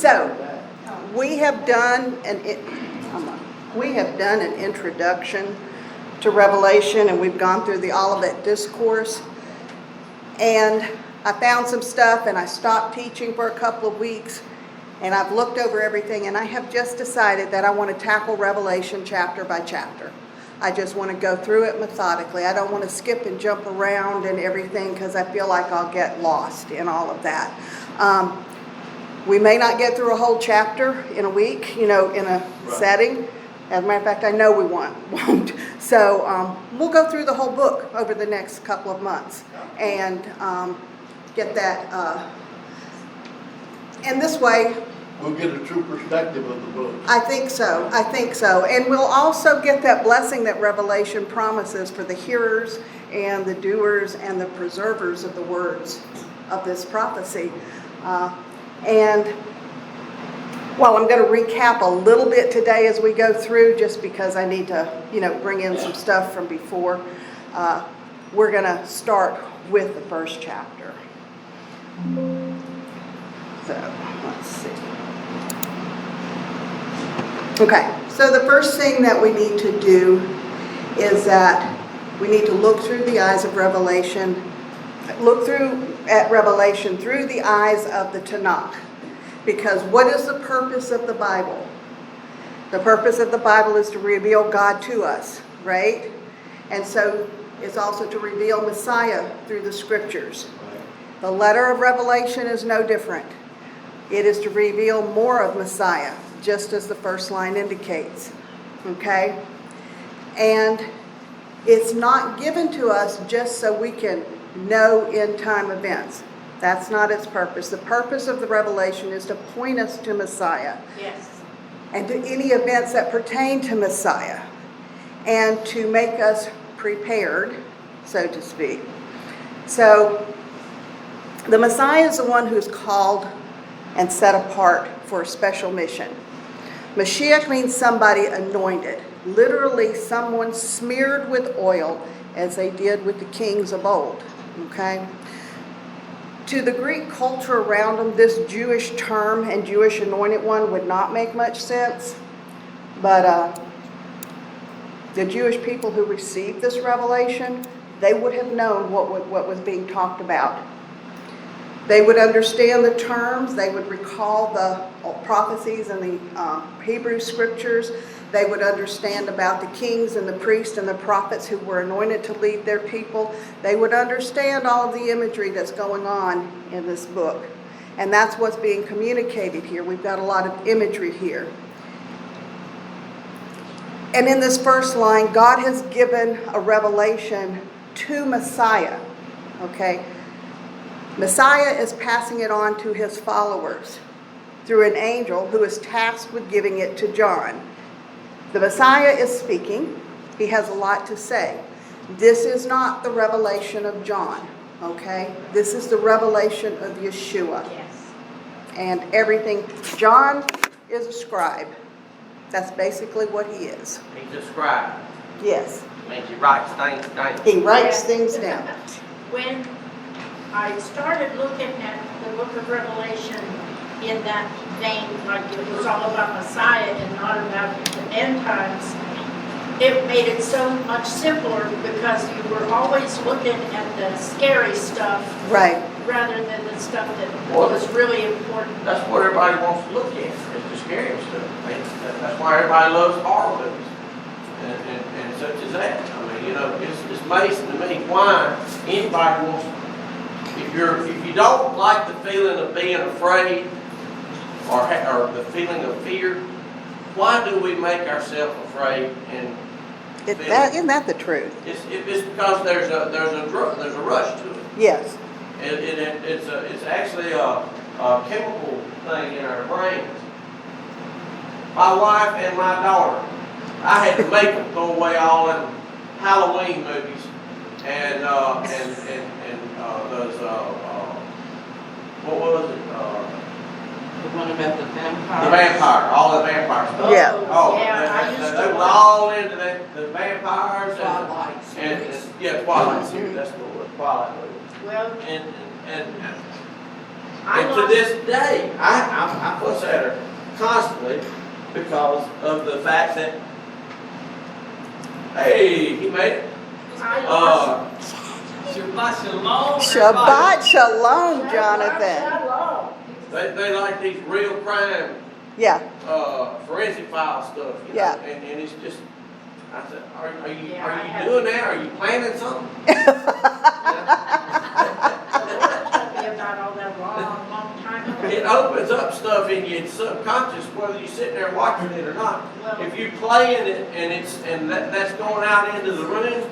So, we have done an introduction to Revelation, and we've gone through the Olivet Discourse. And I found some stuff, and I stopped teaching for a couple of weeks, and I've looked over everything, and I have just decided that I want to tackle Revelation chapter by chapter. I just want to go through it methodically. I don't want to skip and jump around and everything because I feel like I'll get lost in all of that. We may not get through a whole chapter in a week, in a setting. As a matter of fact, I know we won't. So we'll go through the whole book over the next couple of months and get that. And this way, we'll get a true perspective of the book. I think so. And we'll also get that blessing that Revelation promises for the hearers and the doers and the preservers of the words of this prophecy. I'm going to recap a little bit today as we go through, just because I need to, bring in some stuff from before. We're going to start with the first chapter. So, let's see. Okay, so the first thing that we need to do is that we need to look through the eyes of Revelation, at Revelation through the eyes of the Tanakh. Because what is the purpose of the Bible? The purpose of the Bible is to reveal God to us, right? And so it's also to reveal Messiah through the scriptures. The letter of Revelation is no different. It is to reveal more of Messiah, just as the first line indicates. Okay? And it's not given to us just so we can know end-time events. That's not its purpose. The purpose of the revelation is to point us to Messiah. Yes. And to any events that pertain to Messiah. And to make us prepared, so to speak. So, the Messiah is the one who's called and set apart for a special mission. Mashiach means somebody anointed. Literally someone smeared with oil, as they did with the kings of old. Okay? To the Greek culture around them, this Jewish term and Jewish anointed one would not make much sense. But the Jewish people who received this revelation, they would have known what was being talked about. They would understand the terms. They would recall the prophecies in the Hebrew scriptures. They would understand about the kings and the priests and the prophets who were anointed to lead their people. They would understand all of the imagery that's going on in this book. And that's what's being communicated here. We've got a lot of imagery here. And in this first line, God has given a revelation to Messiah. Okay? Messiah is passing it on to his followers through an angel who is tasked with giving it to John. The Messiah is speaking. He has a lot to say. This is not the revelation of John, okay? This is the revelation of Yeshua. Yes. And everything. John is a scribe. That's basically what he is. He's a scribe. Yes. Means he writes things down. He writes things down. When I started looking at the book of Revelation in that vein, like it was all about Messiah and not about the end times, it made it so much simpler because you were always looking at the scary stuff, Right. rather than the stuff that was really important. That's what everybody wants to look at, is the scary stuff. That's why everybody loves horror movies and such as that. I mean, it's amazing to me why anybody wants. If you don't like the feeling of being afraid or the feeling of fear, why do we make ourselves afraid? And Isn't that the truth? it's because there's a rush to it. Yes. It's actually a chemical thing in our brains. My wife and my daughter, I had to make them go away all in Halloween movies and those what was it? The one about the vampire. The vampire, all the vampire stuff. Yeah. Oh, Yeah, I used they to were watch. all into the vampires Twilight and yeah, Twilight series. That's the Twilight movie. Well, And I And to lost- this day, I fuss at her constantly because of the fact that, hey, he made it. I lost. Shabbat shalom. Shabbat shalom, Jonathan. Shalom. They like these real crime, Yeah, forensic file stuff, you Yeah. know, and it's just, I said, are Yeah, I you have- doing that? Are you planning something? The Lord told me about all that long time ago. It opens up stuff in your subconscious, whether you're sitting there watching it or not. Well- If you're playing it and that's going out into the room,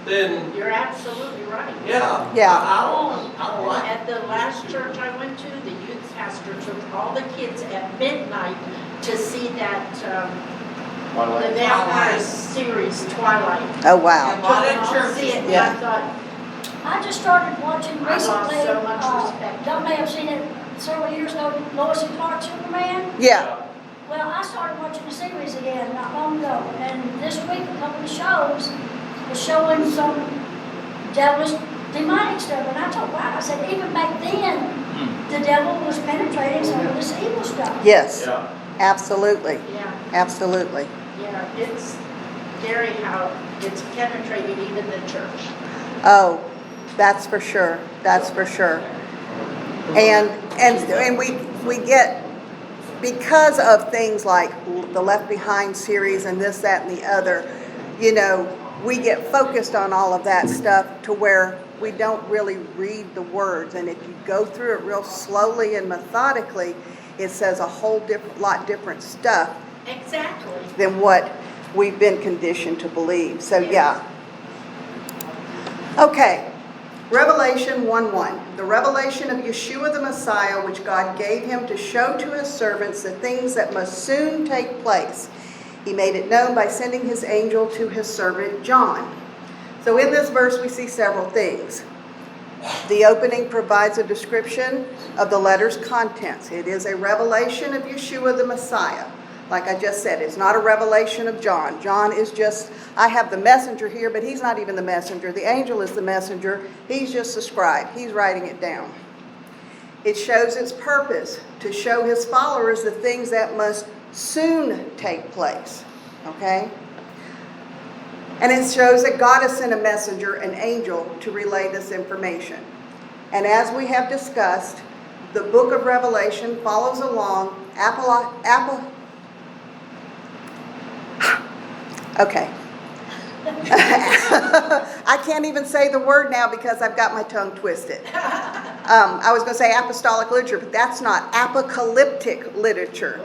then, You're absolutely right. yeah. Yeah. I don't like it. At the last church I went to, the youth pastor took all the kids at midnight to see that, the vampire series, Twilight. oh wow. And while that Took them all to church see it, is and Yeah. I thought, I just started watching I lost recently. so much respect. Y'all may have seen it several years ago, Lois and Clark Superman. Yeah, Well, I started watching the series again not long ago, and this week a couple of shows was showing some devilish, demonic stuff, and I thought, wow, I said, even back then, the devil was penetrating some of this evil stuff. yes, Yeah. absolutely, yeah, absolutely. yeah, it's scary how it's penetrated even the church. Oh, that's for sure, that's for sure. And we get, because of things like the Left Behind series and this, that, and the other, you know, we get focused on all of that stuff to where we don't really read the words. And if you go through it real slowly and methodically, it says a whole lot different stuff Exactly. than what we've been conditioned to believe. So yeah. Okay. Revelation 1:1. The revelation of Yeshua the Messiah, which God gave him to show to his servants the things that must soon take place. He made it known by sending his angel to his servant John. So in this verse we see several things. The opening provides a description of the letter's contents. It is a revelation of Yeshua the Messiah. Like I just said, it's not a revelation of John. John is just, I have the messenger here, but he's not even the messenger. The angel is the messenger. He's just the scribe. He's writing it down. It shows its purpose, to show his followers the things that must soon take place. Okay? And it shows that God has sent a messenger, an angel, to relay this information. And as we have discussed, the book of Revelation follows along Okay. I can't even say the word now because I've got my tongue twisted. I was going to say apostolic literature, but that's not apocalyptic literature.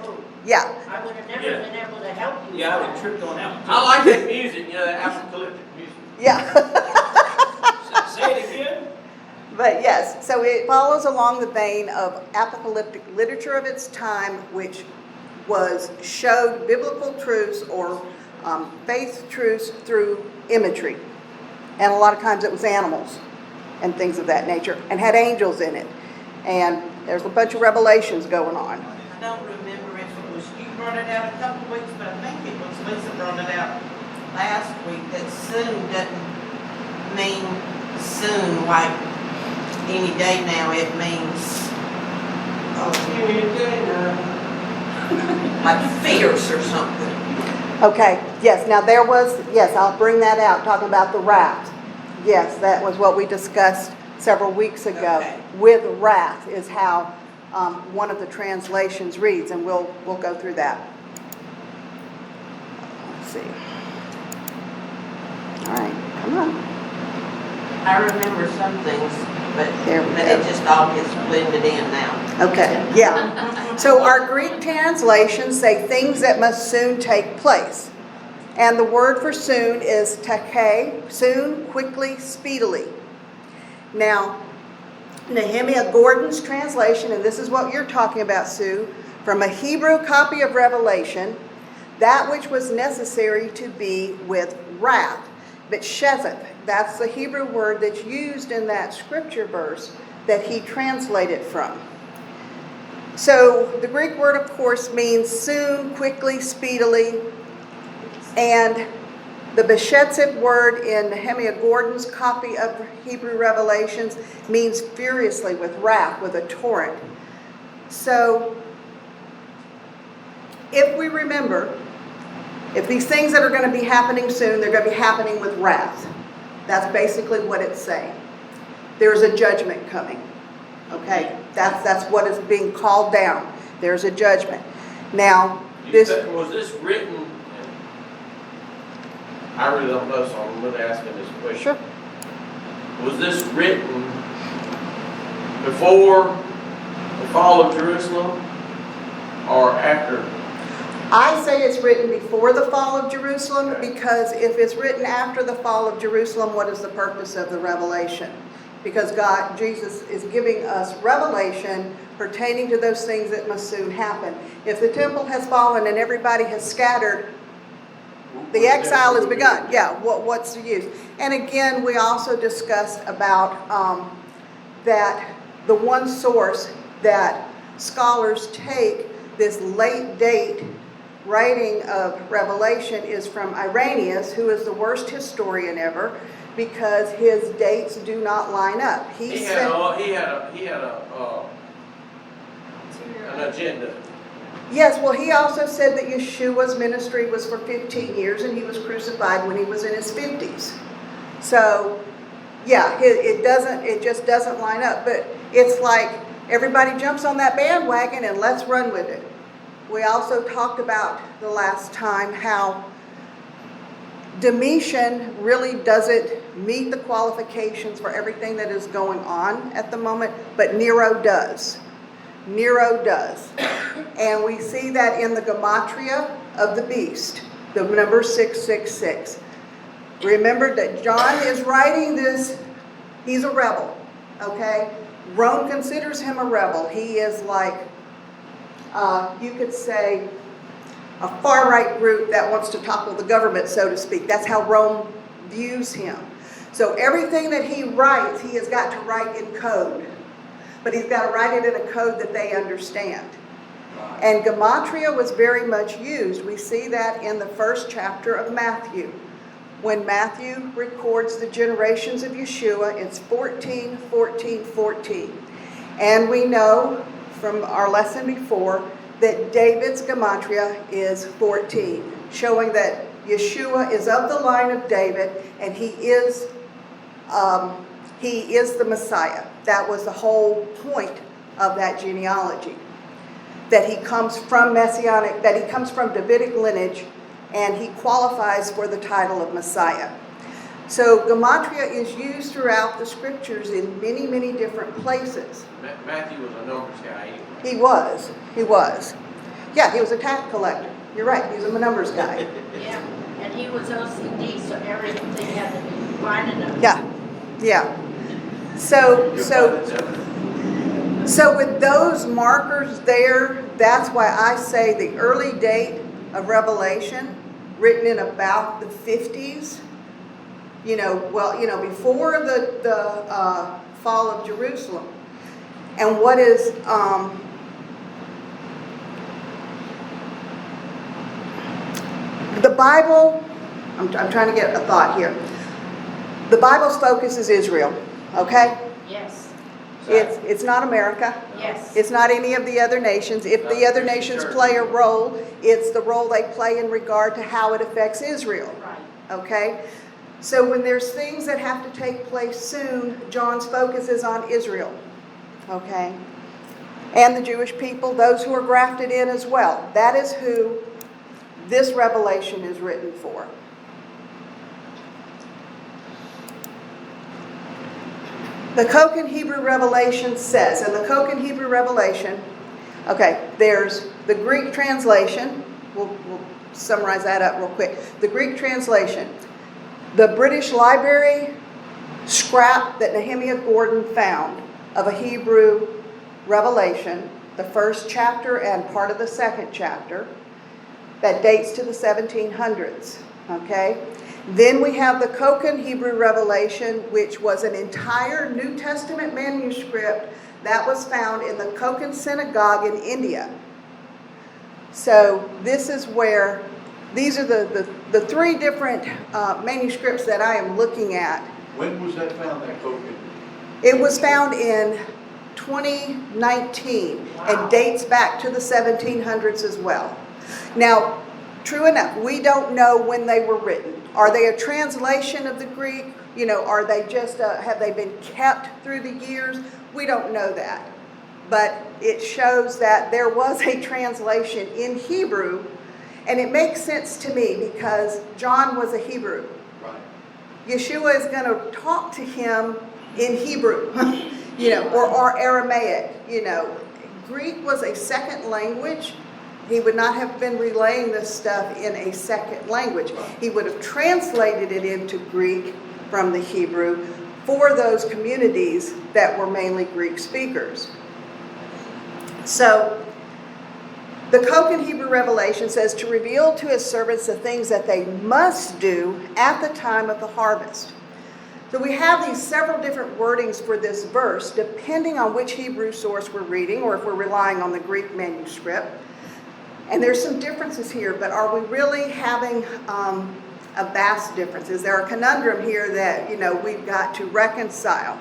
Yeah. I would have never been able to help you. Yeah, I would tripped on that one. I like that music, you know, that apocalyptic music. Yeah. Say it again. But yes, so it follows along the vein of apocalyptic literature of its time, which showed biblical truths or faith truths through imagery. And a lot of times it was animals and things of that nature, and had angels in it. And there's a bunch of revelations going on. I don't remember if it was you brought it out a couple of weeks, but I think it was Lisa brought it out last week, that soon doesn't mean soon like any day now. It means like fierce or something. Okay, yes, now yes, I'll bring that out, talking about the wrath. Yes, that was what we discussed several weeks ago. Okay. With wrath is how one of the translations reads, and we'll go through that. Let's see. All right, come on. I remember some things, but There we it go. just all gets blended in now. Okay, yeah. So our Greek translations say things that must soon take place. And the word for soon is tachē, soon, quickly, speedily. Now, Nehemiah Gordon's translation, and this is what you're talking about, Sue, from a Hebrew copy of Revelation, that which was necessary to be with wrath. But shezeth, that's the Hebrew word that's used in that scripture verse that he translated from. So the Greek word, of course, means soon, quickly, speedily. And The Beshetzik word in Nehemiah Gordon's copy of Hebrew Revelations means furiously, with wrath, with a torrent. So, if we remember, if these things that are going to be happening soon, they're going to be happening with wrath. That's basically what it's saying. There's a judgment coming. Okay? That's what is being called down. There's a judgment. Now, Was this written? I really don't know, so I'm really asking this question. Sure. Was this written before the fall of Jerusalem or after? I say it's written before the fall of Jerusalem, Okay. because if it's written after the fall of Jerusalem, what is the purpose of the revelation? Because Jesus is giving us revelation pertaining to those things that must soon happen. If the temple has fallen and everybody has scattered, the exile has begun. Yeah, what's the use? And again, we also discussed about that the one source that scholars take this late date writing of Revelation is from Irenaeus, who is the worst historian ever, because his dates do not line up. He had an agenda. Yes, well, he also said that Yeshua's ministry was for 15 years and he was crucified when he was in his 50s. So, yeah, it just doesn't line up. But it's like everybody jumps on that bandwagon and let's run with it. We also talked about the last time how Domitian really doesn't meet the qualifications for everything that is going on at the moment, but Nero does. Nero does. And we see that in the gematria of the beast, the number 666. Remember that John is writing this, he's a rebel, okay? Rome considers him a rebel. He is like, you could say, a far-right group that wants to topple the government, so to speak. That's how Rome views him. So everything that he writes, he has got to write in code. But he's got to write it in a code that they understand. And gematria was very much used. We see that in the first chapter of Matthew. When Matthew records the generations of Yeshua, it's 14, 14, 14. And we know from our lesson before that David's gematria is 14, showing that Yeshua is of the line of David and he is the Messiah. That was the whole point of that genealogy. That he comes from Messianic, that he comes from Davidic lineage, and he qualifies for the title of Messiah. So gematria is used throughout the scriptures in many, many different places. Matthew was a numbers guy anyway. He was. Yeah, he was a tax collector. You're right, he was a numbers guy. Yeah, and he was OCD, so everything had to be lining up. Yeah. So with those markers there, that's why I say the early date of Revelation, written in about the 50s, before the fall of Jerusalem. And what is the Bible, I'm trying to get a thought here. The Bible's focus is Israel, okay? Yes, It's not America. yes. It's not any of the other nations. If the other nations play a role, it's the role they play in regard to how it affects Israel, Right. okay? So when there's things that have to take place soon, John's focus is on Israel, okay? And the Jewish people, those who are grafted in as well. That is who this revelation is written for. The Kokan Hebrew Revelation says, and the Kokan Hebrew Revelation, okay, there's the Greek translation. We'll summarize that up real quick. The Greek translation. The British Library scrap that Nehemiah Gordon found of a Hebrew revelation, the first chapter and part of the second chapter, that dates to the 1700s, okay? Then we have the Kokan Hebrew Revelation, which was an entire New Testament manuscript that was found in the Kokan Synagogue in India. So this is where These are the three different manuscripts that I am looking at. When was that found, that Koken? It was found in 2019 and dates back to the 1700s as well. Now, true enough, we don't know when they were written. Are they a translation of the Greek? You know, are they just, have they been kept through the years? We don't know that. But it shows that there was a translation in Hebrew, and it makes sense to me because John was a Hebrew. Right. Yeshua is going to talk to him in Hebrew, you know, or Aramaic, you know. Greek was a second language. He would not have been relaying this stuff in a second language. He would have translated it into Greek from the Hebrew for those communities that were mainly Greek speakers. So, the Koken Hebrew Revelation says to reveal to his servants the things that they must do at the time of the harvest. So we have these several different wordings for this verse, depending on which Hebrew source we're reading, or if we're relying on the Greek manuscript. And there's some differences here, but are we really having a vast difference? Is there a conundrum here that, you know, we've got to reconcile?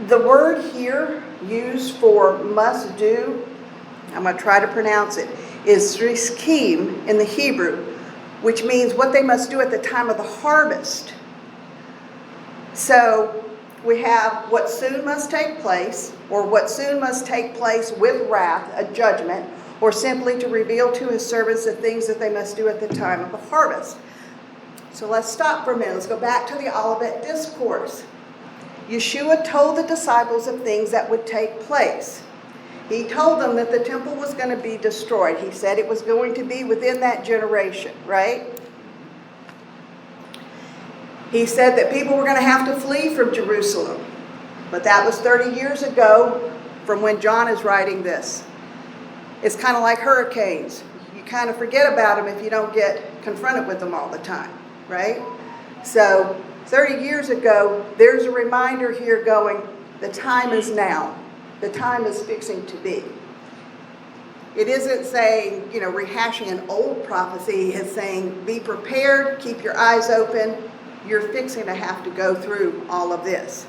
The word here used for must do, I'm going to try to pronounce it, is riskim in the Hebrew, which means what they must do at the time of the harvest. So we have what soon must take place, or what soon must take place with wrath, a judgment, or simply to reveal to his servants the things that they must do at the time of the harvest. So let's stop for a minute. Let's go back to the Olivet Discourse. Yeshua told the disciples of things that would take place. He told them that the temple was going to be destroyed. He said it was going to be within that generation, right? He said that people were going to have to flee from Jerusalem. But that was 30 years ago from when John is writing this. It's kind of like hurricanes. You kind of forget about them if you don't get confronted with them all the time, right? So 30 years ago, there's a reminder here going, the time is now. The time is fixing to be. It isn't saying, you know, rehashing an old prophecy. It's saying, be prepared, keep your eyes open. You're fixing to have to go through all of this.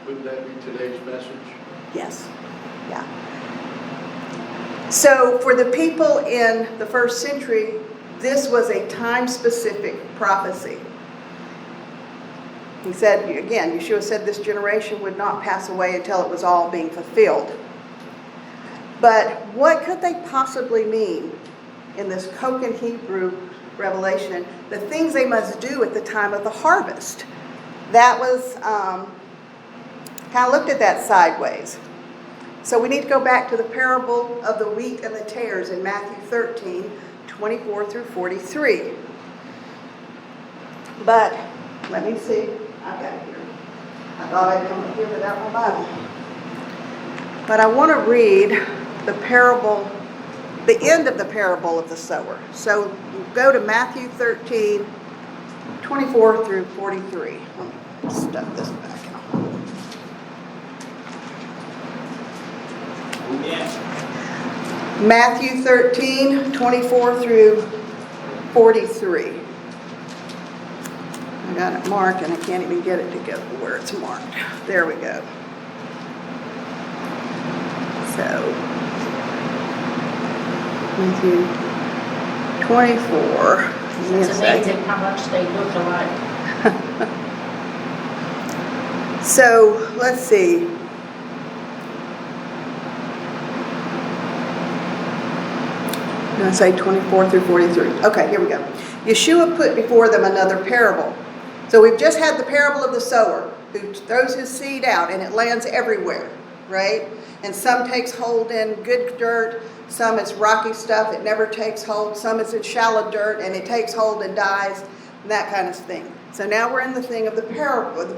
Wouldn't that be today's message? Yes. Yeah. So for the people in the first century, this was a time-specific prophecy. He said, again, Yeshua said this generation would not pass away until it was all being fulfilled. But what could they possibly mean in this Koken Hebrew revelation? The things they must do at the time of the harvest. That was, kind of looked at that sideways. So we need to go back to the parable of the wheat and the tares in Matthew 13, 24 through 43. But, let me see. I've got it here. I thought I'd come up here without my Bible. But I want to read the parable, the end of the parable of the sower. So go to Matthew 13, 24 through 43. Let me stuff this back out. Matthew 13, 24 through 43. I got it marked and I can't even get it to go where it's marked. There we go. So, Matthew 24. It's amazing how much they look alike. So, let's see. I'm going to say 24 through 43. Okay, here we go. Yeshua put before them another parable. So we've just had the parable of the sower who throws his seed out and it lands everywhere, right? And some takes hold in good dirt, some it's rocky stuff, it never takes hold, some it's in shallow dirt and it takes hold and dies, and that kind of thing. So now we're in the thing of the parable of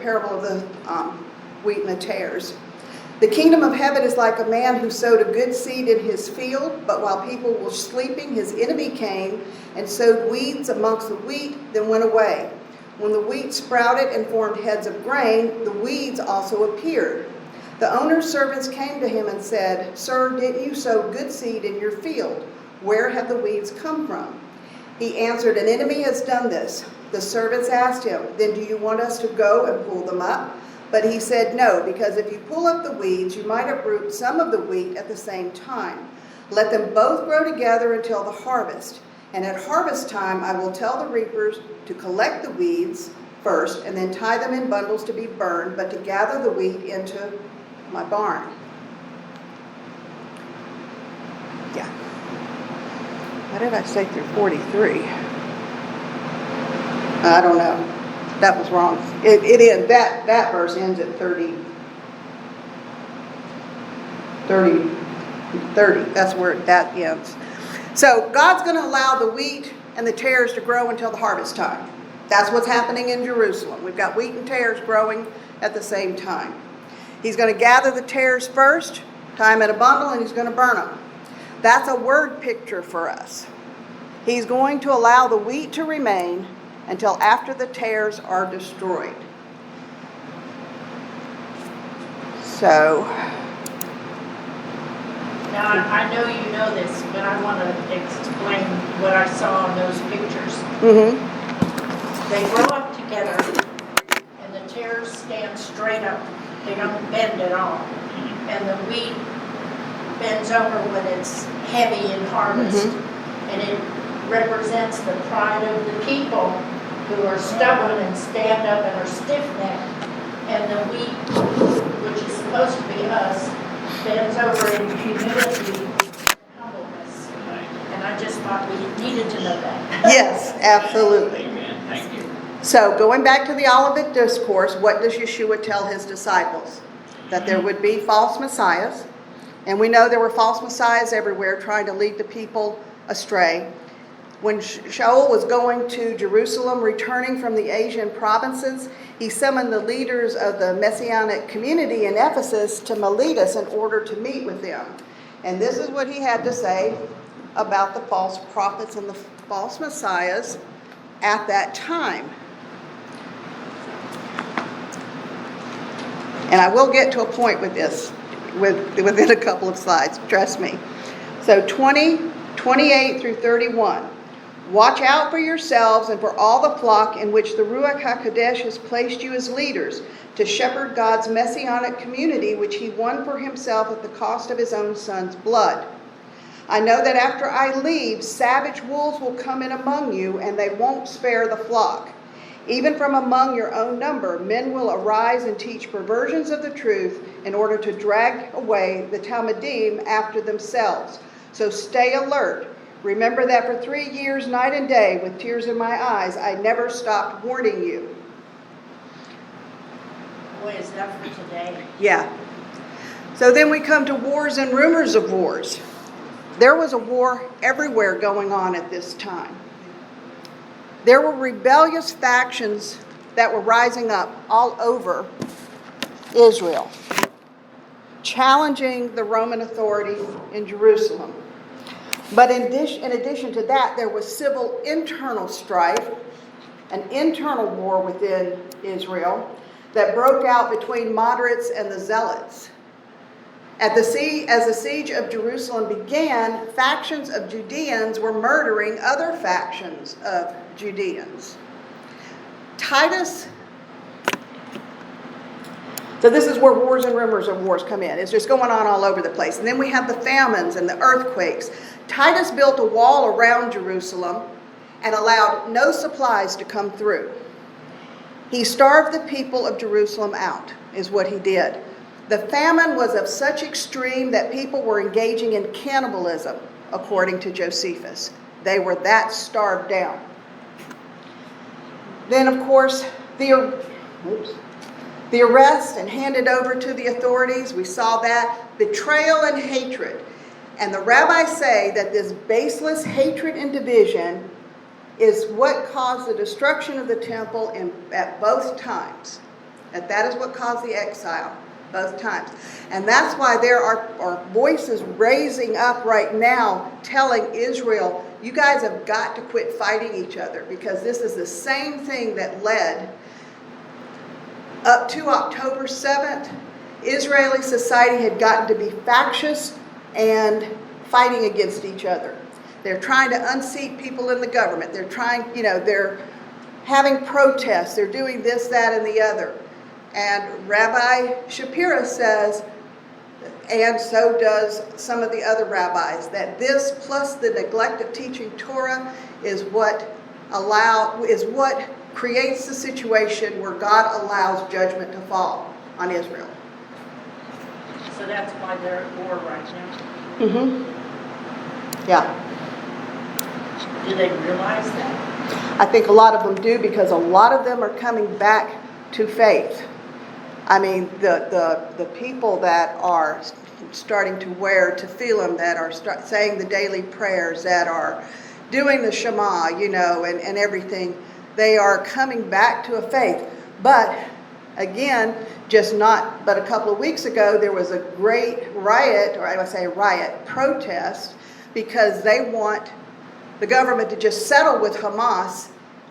the wheat and the tares. The kingdom of heaven is like a man who sowed a good seed in his field, but while people were sleeping, his enemy came and sowed weeds amongst the wheat, then went away. When the wheat sprouted and formed heads of grain, the weeds also appeared. The owner's servants came to him and said, "Sir, didn't you sow good seed in your field? Where have the weeds come from?" He answered, "An enemy has done this." The servants asked him, "Then do you want us to go and pull them up?" But he said, "No, because if you pull up the weeds, you might uproot some of the wheat at the same time. Let them both grow together until the harvest. And at harvest time, I will tell the reapers to collect the weeds first and then tie them in bundles to be burned, but to gather the wheat into my barn." Yeah. Why did I say through 43? I don't know. That was wrong. It ends, that verse ends at 30. That's where that ends. So God's going to allow the wheat and the tares to grow until the harvest time. That's what's happening in Jerusalem. We've got wheat and tares growing at the same time. He's going to gather the tares first, tie them in a bundle, and he's going to burn them. That's a word picture for us. He's going to allow the wheat to remain until after the tares are destroyed. So, Now, I know you know this, but I want to explain what I saw in those pictures. They grow up together, and the tares stand straight up. They don't bend at all. And the wheat bends over when it's heavy in harvest. And it represents the pride of the people who are stubborn and stand up and are stiff-necked. And the wheat, which is supposed to be us, bends over in humility and humbleness. And I just thought we needed to know that. yes, absolutely. Amen. Thank you. So going back to the Olivet Discourse, what does Yeshua tell his disciples? That there would be false messiahs. And we know there were false messiahs everywhere trying to lead the people astray. When Shaul was going to Jerusalem, returning from the Asian provinces, he summoned the leaders of the Messianic community in Ephesus to Miletus in order to meet with them. And this is what he had to say about the false prophets and the false messiahs at that time. And I will get to a point with this within a couple of slides, trust me. So 28 through 31. "Watch out for yourselves and for all the flock in which the Ruach HaKodesh has placed you as leaders, to shepherd God's messianic community, which he won for himself at the cost of his own son's blood. I know that after I leave, savage wolves will come in among you, and they won't spare the flock. Even from among your own number, men will arise and teach perversions of the truth in order to drag away the Talmudim after themselves. So stay alert. Remember that for 3 years, night and day, with tears in my eyes, I never stopped warning you." Boy, is that for today. Yeah. So then we come to wars and rumors of wars. There was a war everywhere going on at this time. There were rebellious factions that were rising up all over Israel, challenging the Roman authority in Jerusalem. But in addition to that, there was civil internal strife, an internal war within Israel that broke out between moderates and the zealots. As the siege of Jerusalem began, factions of Judeans were murdering other factions of Judeans. So this is where wars and rumors of wars come in. It's just going on all over the place. And then we have the famines and the earthquakes. Titus built a wall around Jerusalem and allowed no supplies to come through. He starved the people of Jerusalem out, is what he did. The famine was of such extreme that people were engaging in cannibalism, according to Josephus. They were that starved down. Then, of course, the arrest and handed over to the authorities, we saw that. Betrayal and hatred. And the rabbis say that this baseless hatred and division is what caused the destruction of the temple at both times. That is what caused the exile, both times. And that's why there are voices raising up right now telling Israel, you guys have got to quit fighting each other, because this is the same thing that led up to October 7th. Israeli society had gotten to be factious and fighting against each other. They're trying to unseat people in the government. They're trying, they're having protests. They're doing this, that, and the other. And Rabbi Shapira says, and so does some of the other rabbis, that this plus the neglect of teaching Torah is what creates the situation where God allows judgment to fall on Israel. So that's why they're at war right now. Yeah. Do they realize that? I think a lot of them do, because a lot of them are coming back to faith. I mean, the people that are starting to wear tefillin, that are saying the daily prayers, that are doing the Shema, and everything, they are coming back to a faith. But again, but a couple of weeks ago, there was a great protest, because they want the government to just settle with Hamas,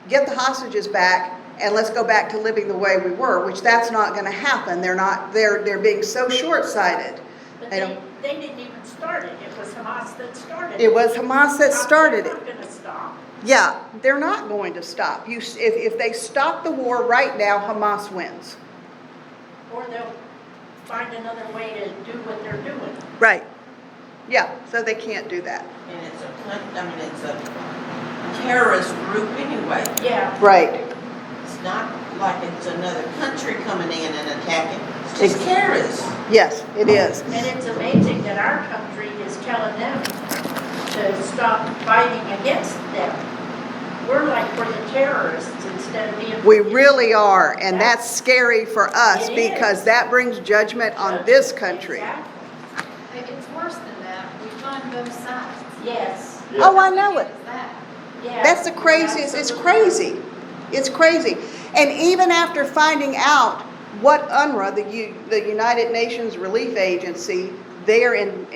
get the hostages back, and let's go back to living the way we were, which that's not going to happen. They're being so short-sighted. But they didn't even start it. It was Hamas that started it. It was Hamas that started They're it. not going to stop. Yeah, they're not going to stop. If they stop the war right now, Hamas wins. Or they'll find another way to do what they're doing. Right. Yeah, so they can't do that. And it's a terrorist group anyway. Yeah. Right. It's not like it's another country coming in and attacking. It's just terrorists. Yes, it is. And it's amazing that our country is telling them to stop fighting against them. We're the terrorists instead of being... We really are, and that's scary for us, because that brings judgment on this country. Exactly. It's worse than that. We fund both sides. Yes. Oh, I know it. Yeah. That's the craziest. It's crazy. It's crazy. And even after finding out what UNRWA, the United Nations Relief Agency there in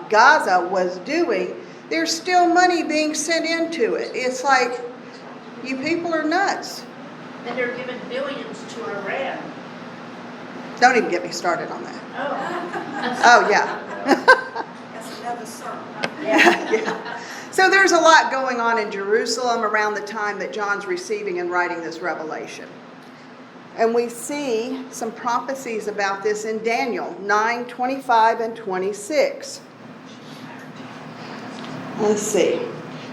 Gaza, was doing, there's still money being sent into it. It's like, you people are nuts. And they're giving billions to Iran. Don't even get me started on that. Oh. Oh, yeah. That's another sermon. Yeah. So there's a lot going on in Jerusalem around the time that John's receiving and writing this revelation. And we see some prophecies about this in Daniel 9:25 and 26. Let's see.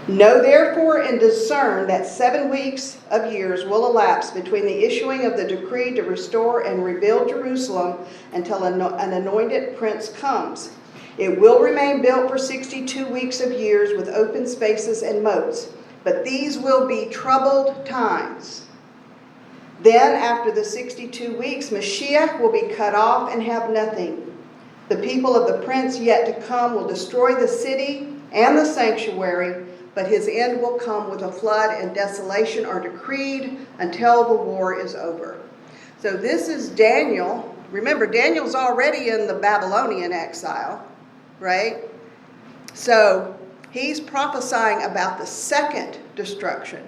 Know therefore and discern that 7 weeks of years will elapse between the issuing of the decree to restore and rebuild Jerusalem until an anointed prince comes. It will remain built for 62 weeks of years with open spaces and moats, but these will be troubled times. Then after the 62 weeks, Mashiach will be cut off and have nothing. The people of the prince yet to come will destroy the city and the sanctuary, but his end will come with a flood, and desolation are decreed until the war is over. So this is Daniel. Remember, Daniel's already in the Babylonian exile, right? So he's prophesying about the second destruction,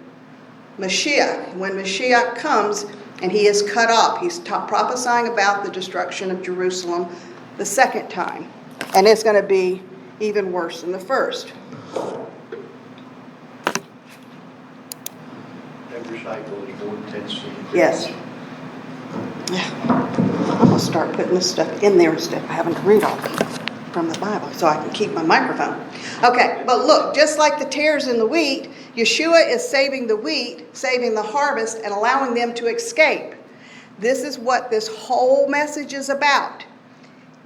Mashiach. When Mashiach comes and he is cut off, he's prophesying about the destruction of Jerusalem the second time. And it's going to be even worse than the first. Every cycle is more intense. Yes. Yeah. I'm going to start putting this stuff in there instead of having to read all from the Bible so I can keep my microphone. Okay, but look, just like the tares in the wheat, Yeshua is saving the wheat, saving the harvest, and allowing them to escape. This is what this whole message is about.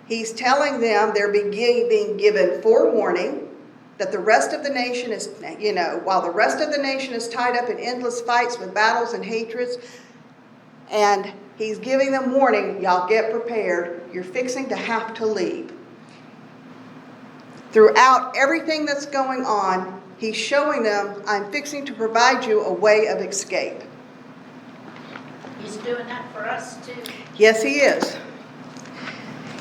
He's telling them they're being given forewarning that the rest of the nation is, while the rest of the nation is tied up in endless fights with battles and hatreds, and he's giving them warning, y'all get prepared, you're fixing to have to leave. Throughout everything that's going on, he's showing them, I'm fixing to provide you a way of escape. He's doing that for us too. Yes, he is.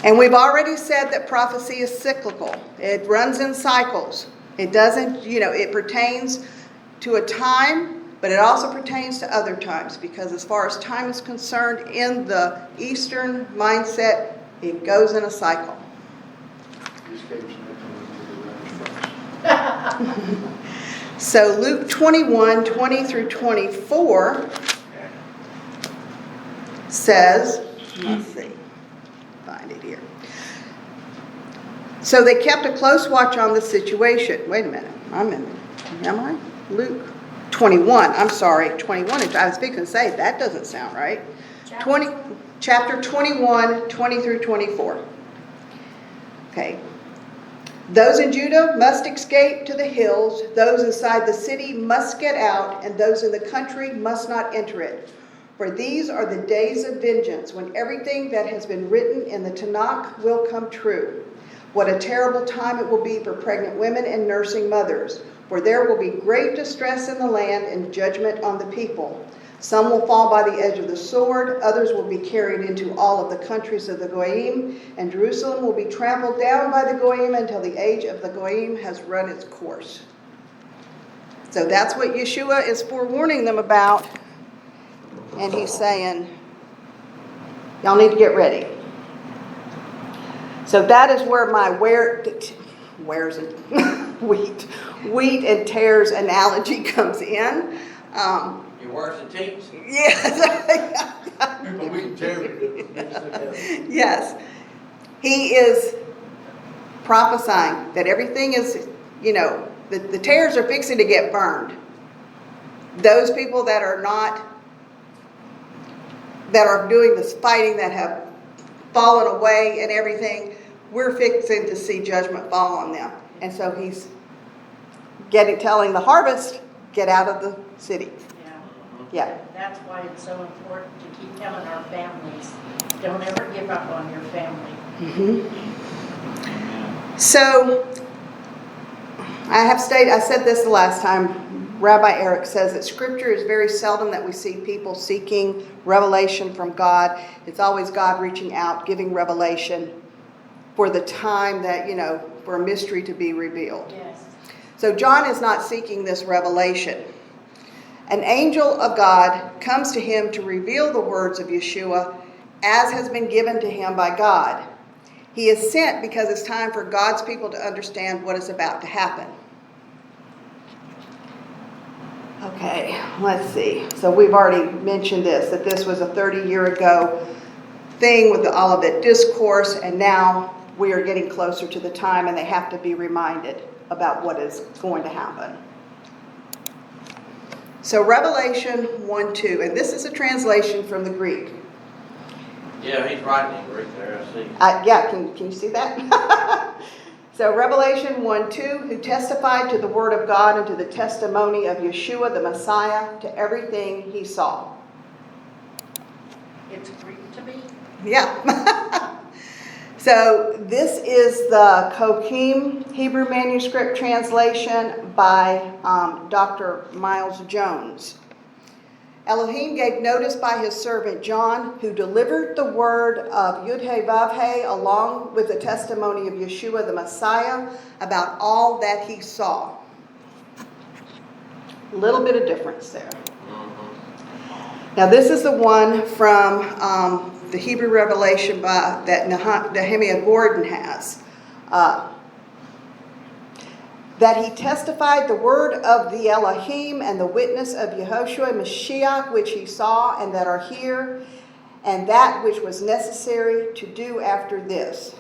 And we've already said that prophecy is cyclical. It runs in cycles. It doesn't, it pertains to a time, but it also pertains to other times, because as far as time is concerned, in the Eastern mindset, it goes in a cycle. These caves are not coming to the ranch first. So Luke 21, 20 through 24 says, let's see, find it here. So they kept a close watch on the situation. Wait a minute, am I? Luke 21, I'm sorry, 21. I was fixing to say, that doesn't sound right. Chapter 21, 20 through 24. Okay. Those in Judah must escape to the hills. Those inside the city must get out, and those in the country must not enter it. For these are the days of vengeance, when everything that has been written in the Tanakh will come true. What a terrible time it will be for pregnant women and nursing mothers. For there will be great distress in the land and judgment on the people. Some will fall by the edge of the sword, others will be carried into all of the countries of the Goyim, and Jerusalem will be trampled down by the Goyim until the age of the Goyim has run its course. So that's what Yeshua is forewarning them about. And he's saying, y'all need to get ready. So that is where my wheat and tares analogy comes in. Your words and teams. Yes. But we can tell you. Yes. He is prophesying that everything is, the tares are fixing to get burned. Those people that are doing this fighting, that have fallen away and everything, we're fixing to see judgment fall on them. And so he's telling the harvest, get out of the city. Yeah. That's why it's so important to keep telling our families, don't ever give up on your family. Mm-hmm. So, I said this the last time, Rabbi Eric says that Scripture is very seldom that we see people seeking revelation from God. It's always God reaching out, giving revelation for the time that, for a mystery to be revealed. Yes. So John is not seeking this revelation. An angel of God comes to him to reveal the words of Yeshua as has been given to him by God. He is sent because it's time for God's people to understand what is about to happen. Okay, let's see. So we've already mentioned that this was a 30-year ago thing with the Olivet Discourse, and now we are getting closer to the time and they have to be reminded about what is going to happen. So Revelation 1:2, and this is a translation from the Greek. Yeah, he's writing in Greek there, I see. Yeah, can you see that? So Revelation 1:2, who testified to the word of God and to the testimony of Yeshua the Messiah, to everything he saw. It's Greek to me. Yeah. So this is the Kokim Hebrew manuscript translation by Dr. Miles Jones. Elohim gave notice by his servant John, who delivered the word of Yud-Heh-Vav-Heh along with the testimony of Yeshua the Messiah about all that he saw. A little bit of difference there. Now this is the one from the Hebrew Revelation that Nehemiah Gordon has. That he testified the word of the Elohim and the witness of Yehoshua Mashiach, which he saw and that are here, and that which was necessary to do after this.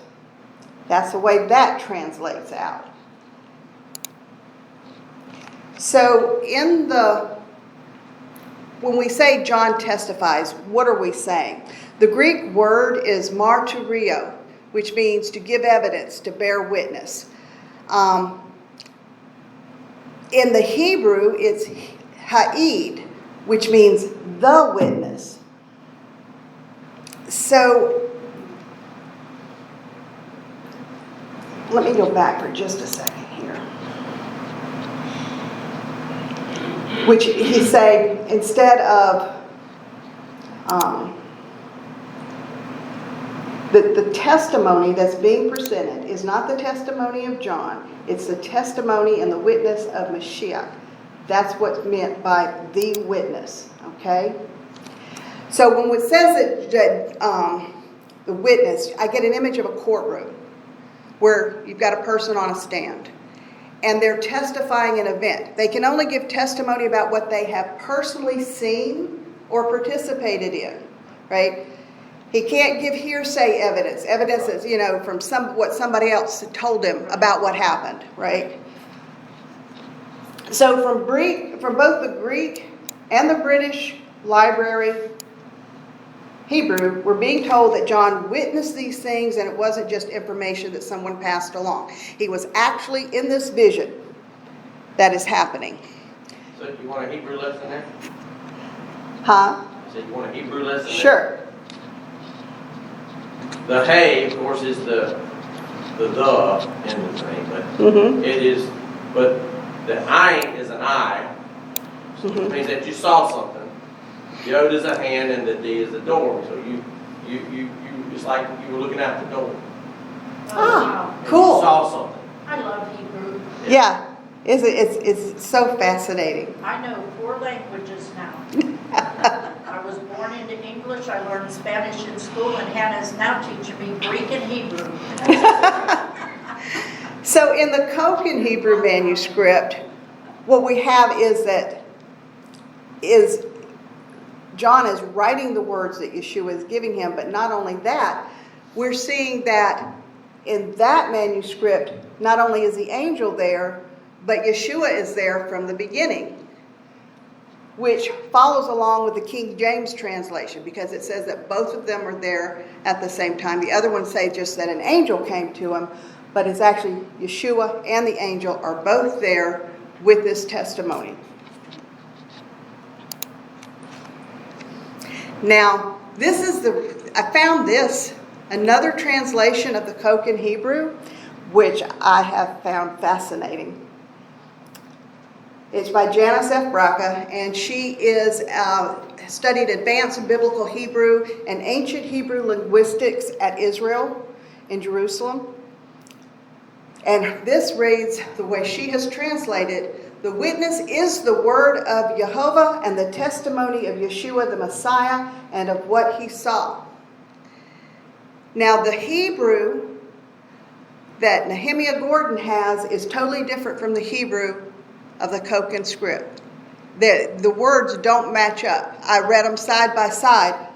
That's the way that translates out. So when we say John testifies, what are we saying? The Greek word is martyrio, which means to give evidence, to bear witness. In the Hebrew, it's ha'id, which means the witness. So, let me go back for just a second here. Which he's saying, instead of the testimony that's being presented is not the testimony of John. It's the testimony and the witness of Mashiach. That's what's meant by the witness, okay? So when it says that the witness, I get an image of a courtroom where you've got a person on a stand. and they're testifying an event. They can only give testimony about what they have personally seen or participated in, right? He can't give hearsay evidence. Evidence is, from what somebody else told him about what happened, right? So from both the Greek and the British Library Hebrew, we're being told that John witnessed these things, and it wasn't just information that someone passed along. He was actually in this vision that is happening. So you want a Hebrew lesson there? Huh? So you want a Hebrew lesson there? Sure. The hey, of course, is the in the thing, but Mm-hmm. it is, but the I is an I, which Mm-hmm. means that you saw something. Yod is a hand and the D is the door. So you it's like you were looking out the door. Ah, And cool. You saw something. I love Hebrew. Yeah. It's so fascinating. I know 4 languages now. I was born into English, I learned Spanish in school, and Hannah's now teaching me Greek and Hebrew. So in the Koken Hebrew manuscript, what we have is John is writing the words that Yeshua is giving him, but not only that, we're seeing that in that manuscript, not only is the angel there, but Yeshua is there from the beginning, which follows along with the King James translation, because it says that both of them are there at the same time. The other ones say just that an angel came to him, but it's actually Yeshua and the angel are both there with this testimony. Now, I found another translation of the Koken Hebrew, which I have found fascinating. It's by Janice F. Braca, and she is studied advanced biblical Hebrew and ancient Hebrew linguistics at Israel in Jerusalem. And this reads the way she has translated: the witness is the word of Jehovah and the testimony of Yeshua the Messiah and of what he saw. Now, the Hebrew that Nehemiah Gordon has is totally different from the Hebrew of the Koken script. The words don't match up. I read them side by side.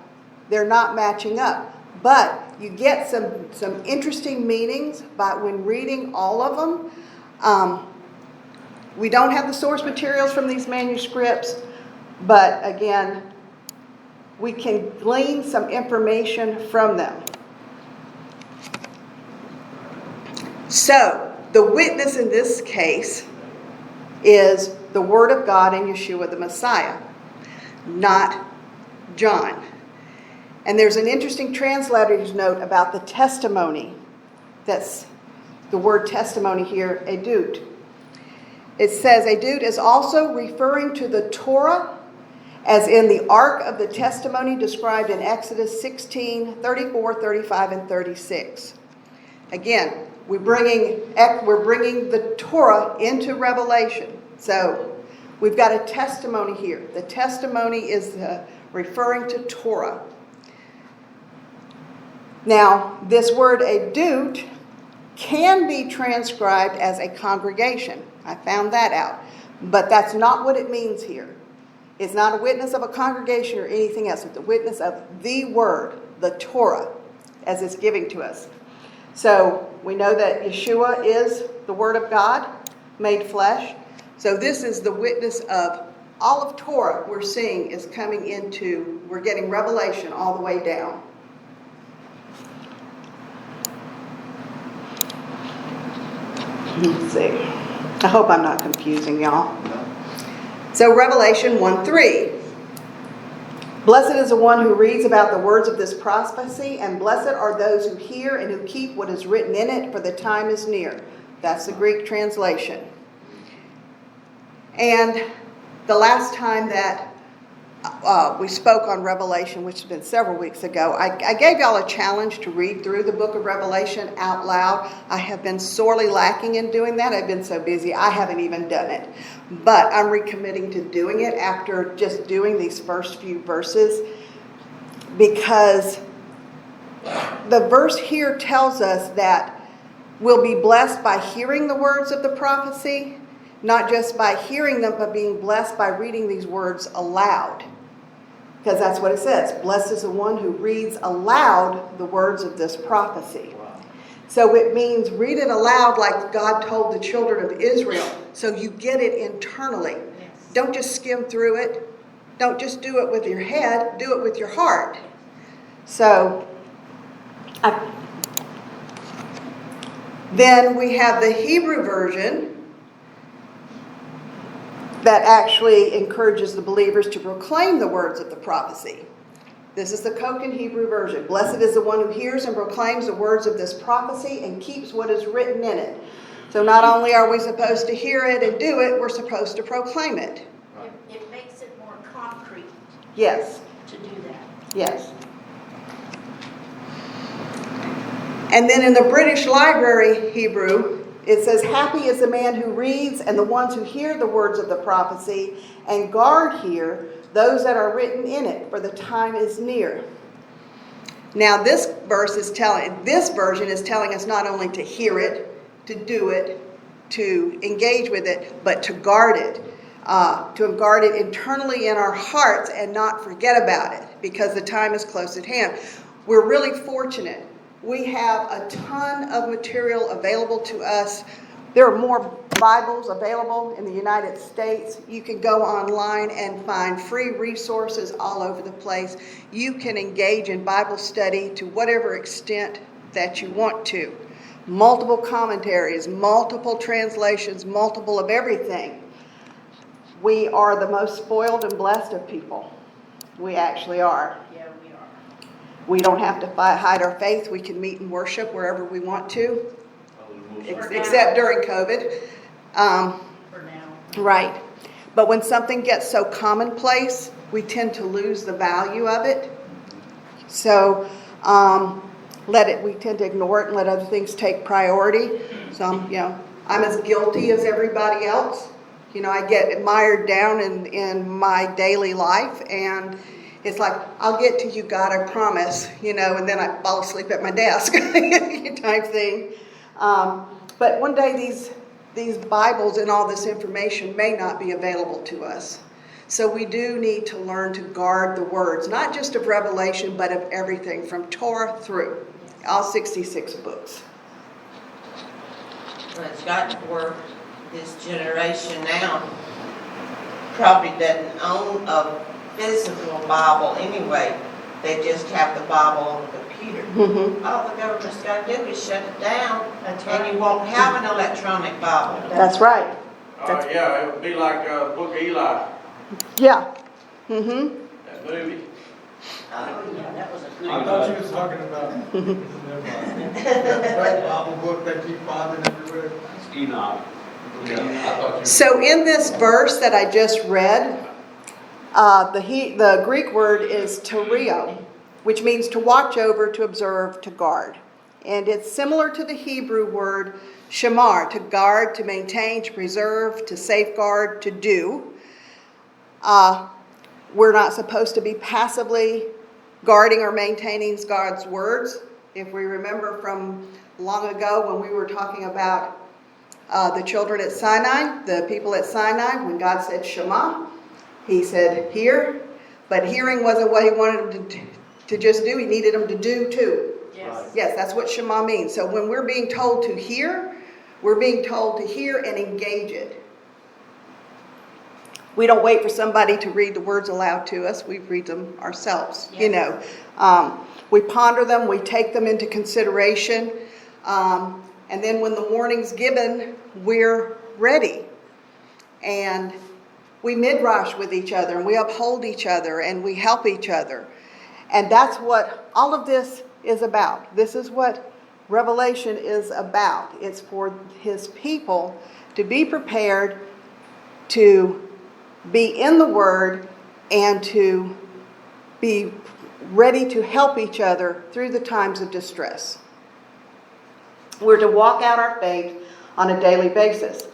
They're not matching up. But you get some interesting meanings when reading all of them. We don't have the source materials from these manuscripts, but again, we can glean some information from them. So, the witness in this case is the Word of God and Yeshua the Messiah, not John. And there's an interesting translator's note about the testimony. That's the word testimony here, edut. It says edut is also referring to the Torah, as in the Ark of the Testimony described in Exodus 16, 34, 35, and 36. Again, we're bringing the Torah into Revelation. So we've got a testimony here. The testimony is referring to Torah. Now, this word edut can be transcribed as a congregation. I found that out. But that's not what it means here. It's not a witness of a congregation or anything else. It's a witness of the word, the Torah, as it's giving to us. So we know that Yeshua is the Word of God made flesh. So this is the witness of all of Torah we're seeing is coming into, we're getting revelation all the way down. Let's see. I hope I'm not confusing y'all. So Revelation 1:3. Blessed is the one who reads about the words of this prophecy, and blessed are those who hear and who keep what is written in it, for the time is near. That's the Greek translation. And the last time that we spoke on Revelation, which has been several weeks ago, I gave y'all a challenge to read through the book of Revelation out loud. I have been sorely lacking in doing that. I've been so busy, I haven't even done it. But I'm recommitting to doing it after just doing these first few verses, because the verse here tells us that will be blessed by hearing the words of the prophecy, not just by hearing them, but being blessed by reading these words aloud. Because that's what it says. Blessed is the one who reads aloud the words of this prophecy. So it means read it aloud like God told the children of Israel. So you get it internally. Don't just skim through it. Don't just do it with your head. Do it with your heart. So then we have the Hebrew version that actually encourages the believers to proclaim the words of the prophecy. This is the Kokan Hebrew version. Blessed is the one who hears and proclaims the words of this prophecy and keeps what is written in it. So not only are we supposed to hear it and do it, we're supposed to proclaim it. It makes it more concrete Yes. to do that. Yes. And then in the British Library Hebrew, it says, happy is the man who reads and the ones who hear the words of the prophecy and guard here those that are written in it, for the time is near. Now this version is telling us not only to hear it, to do it, to engage with it, but to guard it. To guard it internally in our hearts and not forget about it, because the time is close at hand. We're really fortunate. We have a ton of material available to us. There are more Bibles available in the United States. You can go online and find free resources all over the place. You can engage in Bible study to whatever extent that you want to. Multiple commentaries, multiple translations, multiple of everything. We are the most spoiled and blessed of people. We actually are. Yeah, we are. We don't have to hide our faith. We can meet and worship wherever we want to, except during COVID. For now. Right. But when something gets so commonplace, we tend to lose the value of it. So we tend to ignore it and let other things take priority. So I'm as guilty as everybody else. I get mired down in my daily life, and it's like, I'll get to you, God, I promise, and then I fall asleep at my desk type thing. But one day these Bibles and all this information may not be available to us. So we do need to learn to guard the words, not just of Revelation, but of everything from Torah through, all 66 books. Well, it's gotten to where this generation now probably doesn't own a physical Bible anyway. They just have the Bible on the computer. Mm-hmm. All the government's got to do is shut it down, That's and right. you won't have an electronic Bible. That's right. Yeah, it would be like Book of Eli, Yeah. Mm-hmm. that movie. Oh, yeah, that was a good I one. thought you was talking about that Bible book that keep finding everywhere. Enoch. Yeah, I thought you. So in this verse that I just read, the Greek word is terio, which means to watch over, to observe, to guard. And it's similar to the Hebrew word shamar, to guard, to maintain, to preserve, to safeguard, to do. We're not supposed to be passively guarding or maintaining God's words. If we remember from long ago when we were talking about the children at Sinai, the people at Sinai, when God said Shema, he said hear, but hearing wasn't what he wanted them to just do. He needed them to do too. Yes. Yes, that's what Shema means. So when we're being told to hear, we're being told to hear and engage it. We don't wait for somebody to read the words aloud to us. We read them ourselves, Yes. We ponder them, we take them into consideration. And then when the warning's given, we're ready. And we midrash with each other, and we uphold each other, and we help each other. And that's what all of this is about. This is what Revelation is about. It's for his people to be prepared to be in the Word and to be ready to help each other through the times of distress. We're to walk out our faith on a daily basis.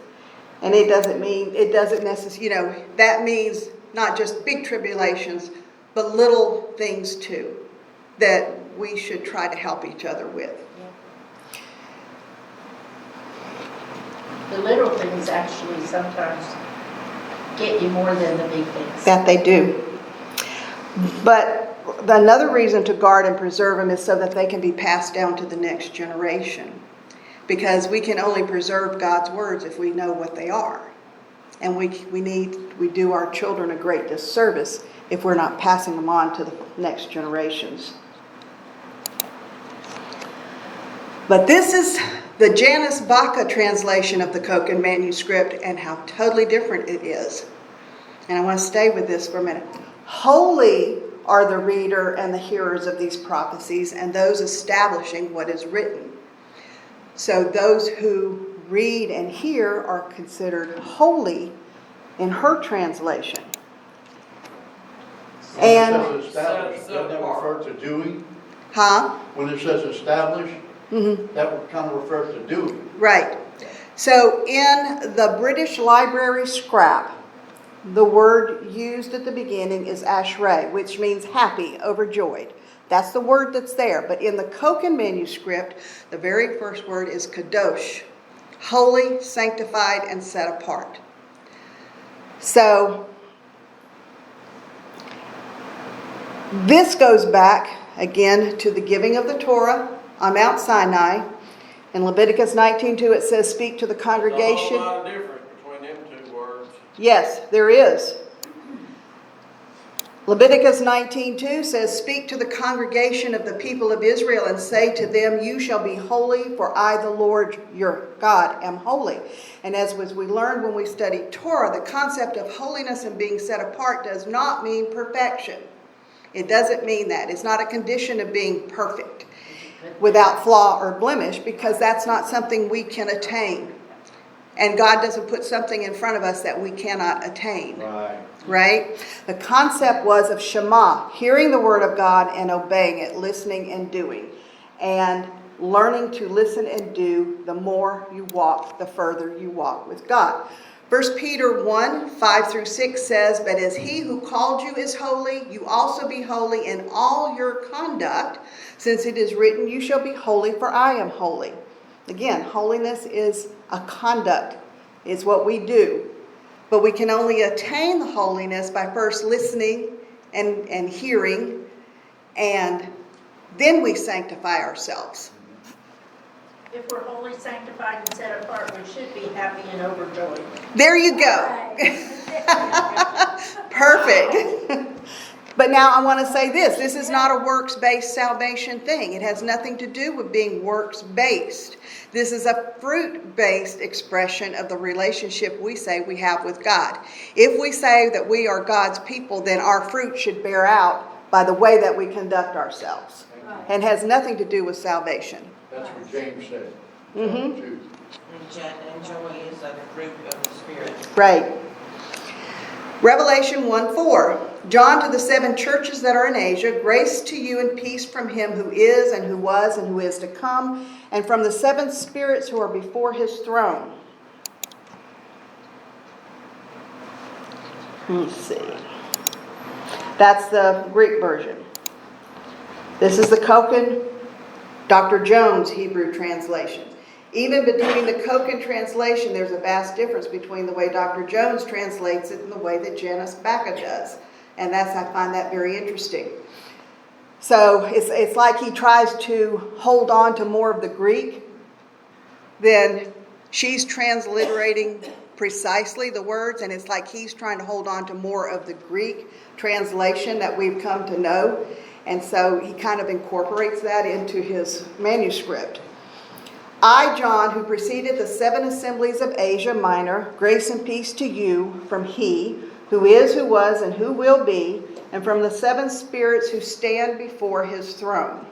And it doesn't necessarily, that means not just big tribulations, but little things too, that we should try to help each other with. little things actually sometimes get you more than the big things. That they do. But another reason to guard and preserve them is so that they can be passed down to the next generation. Because we can only preserve God's words if we know what they are. And we do our children a great disservice if we're not passing them on to the next generations. But this is the Janus Baca translation of the Kochen manuscript, and how totally different it is. And I want to stay with this for a minute. Holy are the reader and the hearers of these prophecies, and those establishing what is written. So those who read and hear are considered holy in her translation. When And, it says establish, doesn't that refer to doing? huh? When it says establish, Mm-hmm. that would kind of refer to doing. Right. So in the British Library scrap, the word used at the beginning is ashrei, which means happy, overjoyed. That's the word that's there. But in the Kochen manuscript, the very first word is kadosh, holy, sanctified, and set apart. So this goes back again to the giving of the Torah on Mount Sinai. In Leviticus 19:2 it says, speak to the congregation. There's a whole lot of difference between them two words. Yes, there is. Leviticus 19:2 says, speak to the congregation of the people of Israel and say to them, you shall be holy, for I, the Lord your God, am holy. And as we learned when we studied Torah, the concept of holiness and being set apart does not mean perfection. It doesn't mean that. It's not a condition of being perfect, without flaw or blemish, because that's not something we can attain. And God doesn't put something in front of us that we cannot attain. Right. Right? The concept was of Shema, hearing the word of God and obeying it, listening and doing. And learning to listen and do, the more you walk, the further you walk with God. 1 Peter 1:5-6 says, but as he who called you is holy, you also be holy in all your conduct, since it is written, you shall be holy, for I am holy. Again, holiness is a conduct. It's what we do. But we can only attain the holiness by first listening and hearing, and then we sanctify ourselves. If we're holy, sanctified, and set apart, we should be happy and overjoyed. There you go. Perfect. But now I want to say this. This is not a works-based salvation thing. It has nothing to do with being works-based. This is a fruit-based expression of the relationship we say we have with God. If we say that we are God's people, then our fruit should bear out by the way that we conduct ourselves. And has nothing to do with salvation. That's what James said. Mm-hmm. Too. And joy is a fruit of the Spirit. Right. Revelation 1:4. John, to the 7 churches that are in Asia, grace to you and peace from him who is and who was and who is to come, and from the 7 spirits who are before his throne. Let's see. That's the Greek version. This is the Kochen, Dr. Jones Hebrew translation. Even between the Kochen translation, there's a vast difference between the way Dr. Jones translates it and the way that Janus Baca does. And I find that very interesting. So it's like he tries to hold on to more of the Greek. Then she's transliterating precisely the words, and it's like he's trying to hold on to more of the Greek translation that we've come to know. And so he kind of incorporates that into his manuscript. I, John, who preceded the 7 assemblies of Asia Minor, grace and peace to you from he who is, who was, and who will be, and from the 7 spirits who stand before his throne.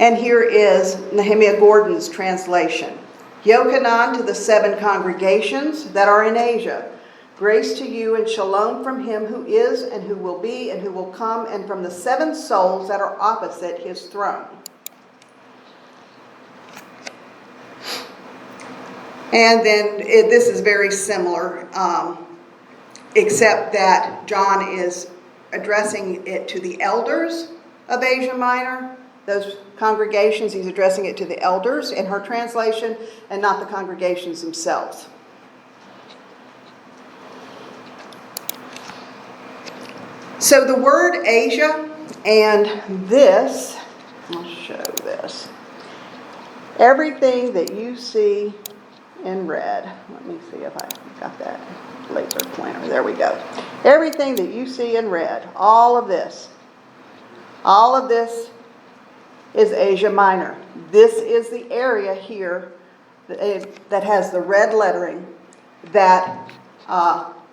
And here is Nehemiah Gordon's translation. Yochanan to the 7 congregations that are in Asia. Grace to you and shalom from him who is and who will be and who will come, and from the 7 souls that are opposite his throne. And then this is very similar, except that John is addressing it to the elders of Asia Minor Those congregations, he's addressing it to the elders in her translation and not the congregations themselves. So the word Asia and this, I'll show this. Everything that you see in red, let me see if I got that laser pointer. There we go. Everything that you see in red, all of this is Asia Minor. This is the area here that has the red lettering that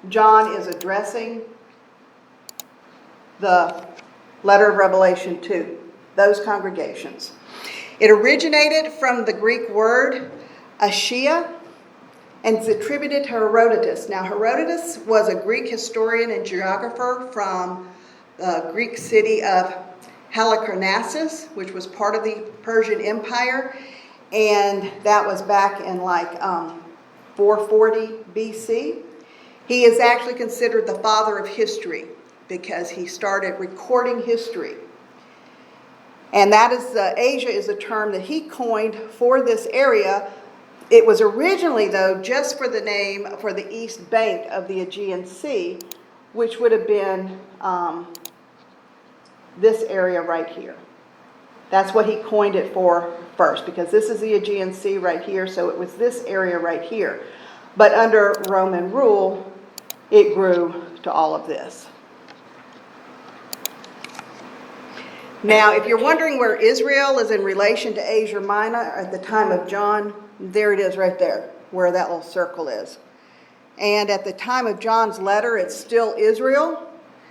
John is addressing the letter of Revelation to, those congregations. It originated from the Greek word Achaia, and it's attributed to Herodotus. Now, Herodotus was a Greek historian and geographer from the Greek city of Halicarnassus, which was part of the Persian Empire, and that was back in 440 BC. He is actually considered the father of history because he started recording history. And that is, Asia is a term that he coined for this area. It was originally, though, just for the name for the east bank of the Aegean Sea, which would have been this area right here. That's what he coined it for first, because this is the Aegean Sea right here, so it was this area right here. But under Roman rule, it grew to all of this. Now, if you're wondering where Israel is in relation to Asia Minor at the time of John, there it is right there, where that little circle is. And at the time of John's letter, it's still Israel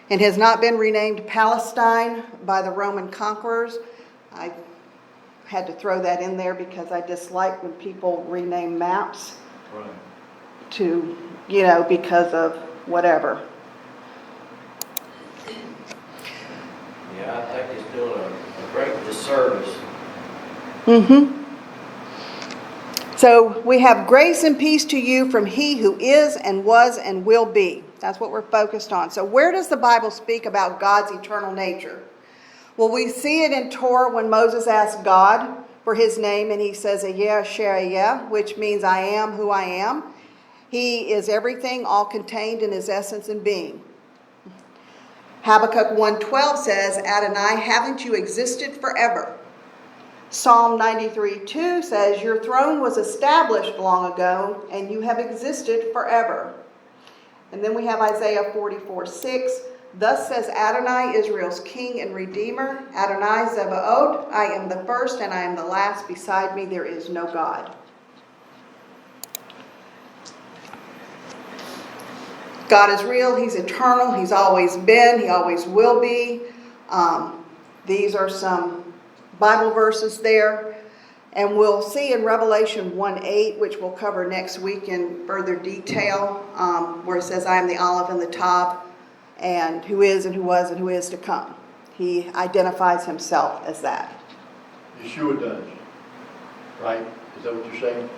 and has not been renamed Palestine by the Roman conquerors. I had to throw that in there because I dislike when people rename maps to, because of whatever. Yeah, I think it's doing a great disservice. So we have grace and peace to you from he who is and was and will be. That's what we're focused on. So where does the Bible speak about God's eternal nature? Well, we see it in Torah when Moses asked God for his name, and he says, Ayeh Asher Ayeh, which means I am who I am. He is everything, all contained in his essence and being. Habakkuk 1:12 says, Adonai, haven't you existed forever? Psalm 93:2 says, your throne was established long ago, and you have existed forever. And then we have Isaiah 44:6. Thus says Adonai, Israel's king and redeemer, Adonai Zebaoth, I am the first and I am the last. Beside me there is no God. God is real. He's eternal. He's always been. He always will be. These are some Bible verses there. And we'll see in Revelation 1:8, which we'll cover next week in further detail, where it says, I am the Aleph and the Tav, and who is and who was and who is to come. He identifies himself as that. Yeshua does, right? Is that what you're saying?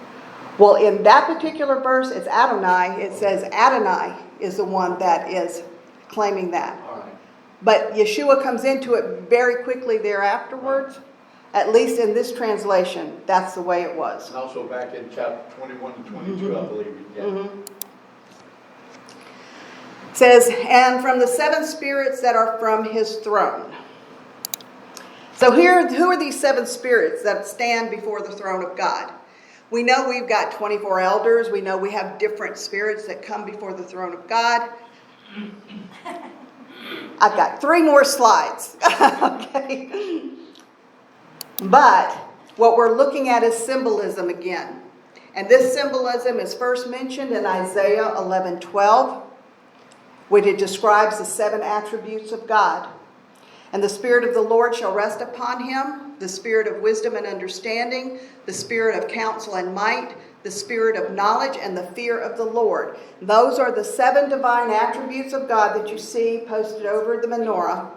Well, in that particular verse, it's Adonai. It says Adonai is the one that is claiming that. All right. But Yeshua comes into it very quickly there afterwards. At least in this translation, that's the way it was. And also back in chapter 21 and 22, I believe. Yeah. It says, and from the seven spirits that are from his throne. So here, who are these seven spirits that stand before the throne of God? We know we've got 24 elders. We know we have different spirits that come before the throne of God. I've got 3 more slides. Okay. But what we're looking at is symbolism again. And this symbolism is first mentioned in Isaiah 11:12, which it describes the 7 attributes of God. And the Spirit of the Lord shall rest upon him, the Spirit of wisdom and understanding, the Spirit of counsel and might, the Spirit of knowledge and the fear of the Lord. Those are the 7 divine attributes of God that you see posted over the menorah.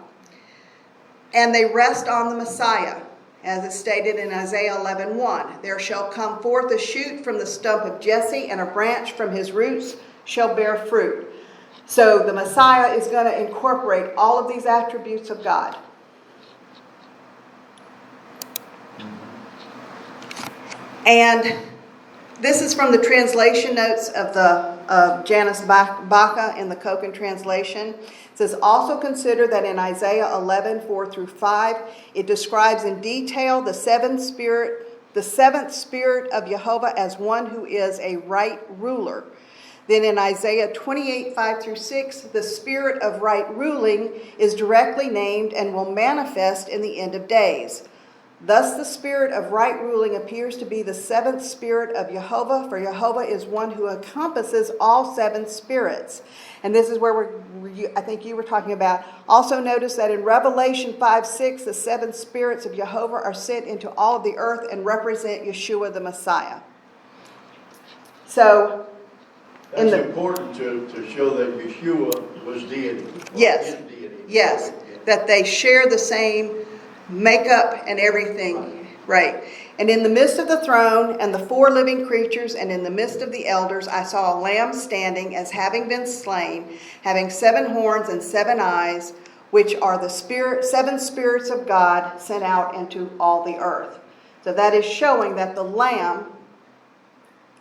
And they rest on the Messiah. As is stated in Isaiah 11:1, there shall come forth a shoot from the stump of Jesse, and a branch from his roots shall bear fruit. So the Messiah is going to incorporate all of these attributes of God. And this is from the translation notes of Janice Baca in the Kochen translation. It says, also consider that in Isaiah 11:4-5, it describes in detail the seventh spirit of Jehovah as one who is a right ruler. Then in Isaiah 28:5-6, the spirit of right ruling is directly named and will manifest in the end of days. Thus the spirit of right ruling appears to be the seventh spirit of Jehovah, for Jehovah is one who encompasses all seven spirits. And this is where I think you were talking about. Also notice that in Revelation 5:6, the seven spirits of Jehovah are sent into all of the earth and represent Yeshua the Messiah. So, That's important to show that Yeshua was deity. Yes. Is deity. yes, that they share the same makeup and everything, right. And in the midst of the throne and the four living creatures and in the midst of the elders, I saw a lamb standing as having been slain, having 7 horns and 7 eyes, which are the seven spirits of God sent out into all the earth. So that is showing that the lamb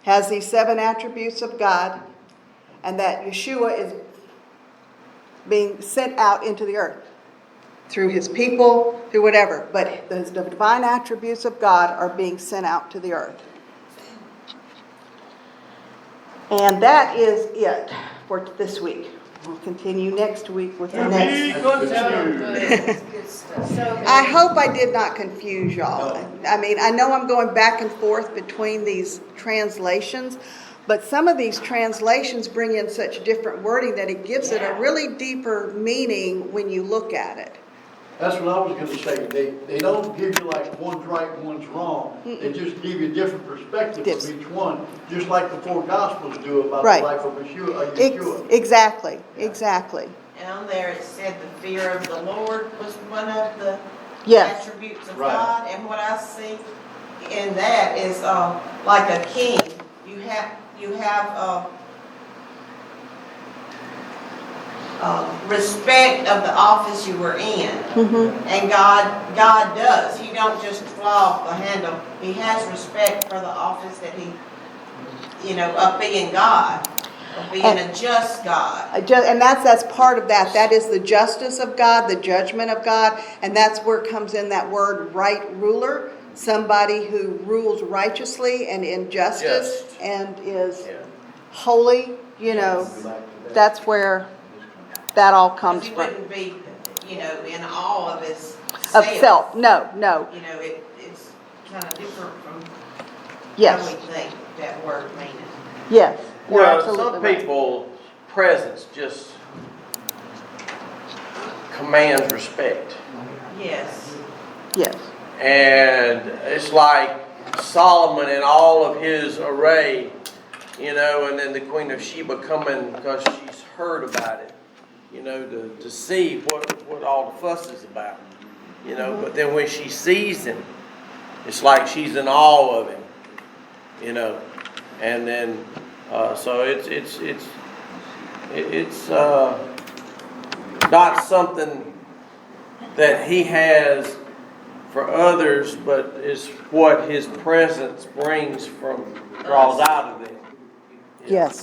has these 7 attributes of God and that Yeshua is being sent out into the earth. Through his people, through whatever. But the divine attributes of God are being sent out to the earth. And that is it for this week. We'll continue next week with the next. I hope I did not confuse y'all. I mean, I know I'm going back and forth between these translations, but some of these translations bring in such different wording that it gives it a really deeper meaning when you look at it. That's what I was going to say. They don't give you like one's right and one's wrong. They just give you a different perspective from each one, just like the 4 Gospels do about the life of Yeshua. Exactly. And on there it said the fear of the Lord was one of the Yes. attributes of God. And what I see in that is like a king. You have respect of the office you were in. And God does. He don't just fly off the handle. He has respect for the office that he, of being God, of being a just God. And that's part of that. That is the justice of God, the judgment of God. And that's where comes in that word right ruler. Somebody who rules righteously and in justice and is holy. That's where that all comes He from. wouldn't be, in all of his Of self. No. It's kind of different from Yes. how we think that word means. Yes. You're Well, absolutely some right. people's presence just commands respect. Yes. Yes. And it's like Solomon and all of his array, and then the Queen of Sheba coming because she's heard about it, to see what all the fuss is about, But then when she sees him, it's like she's in awe of him, And then, so it's not something that he has for others, but is what his presence draws out of them. Yes.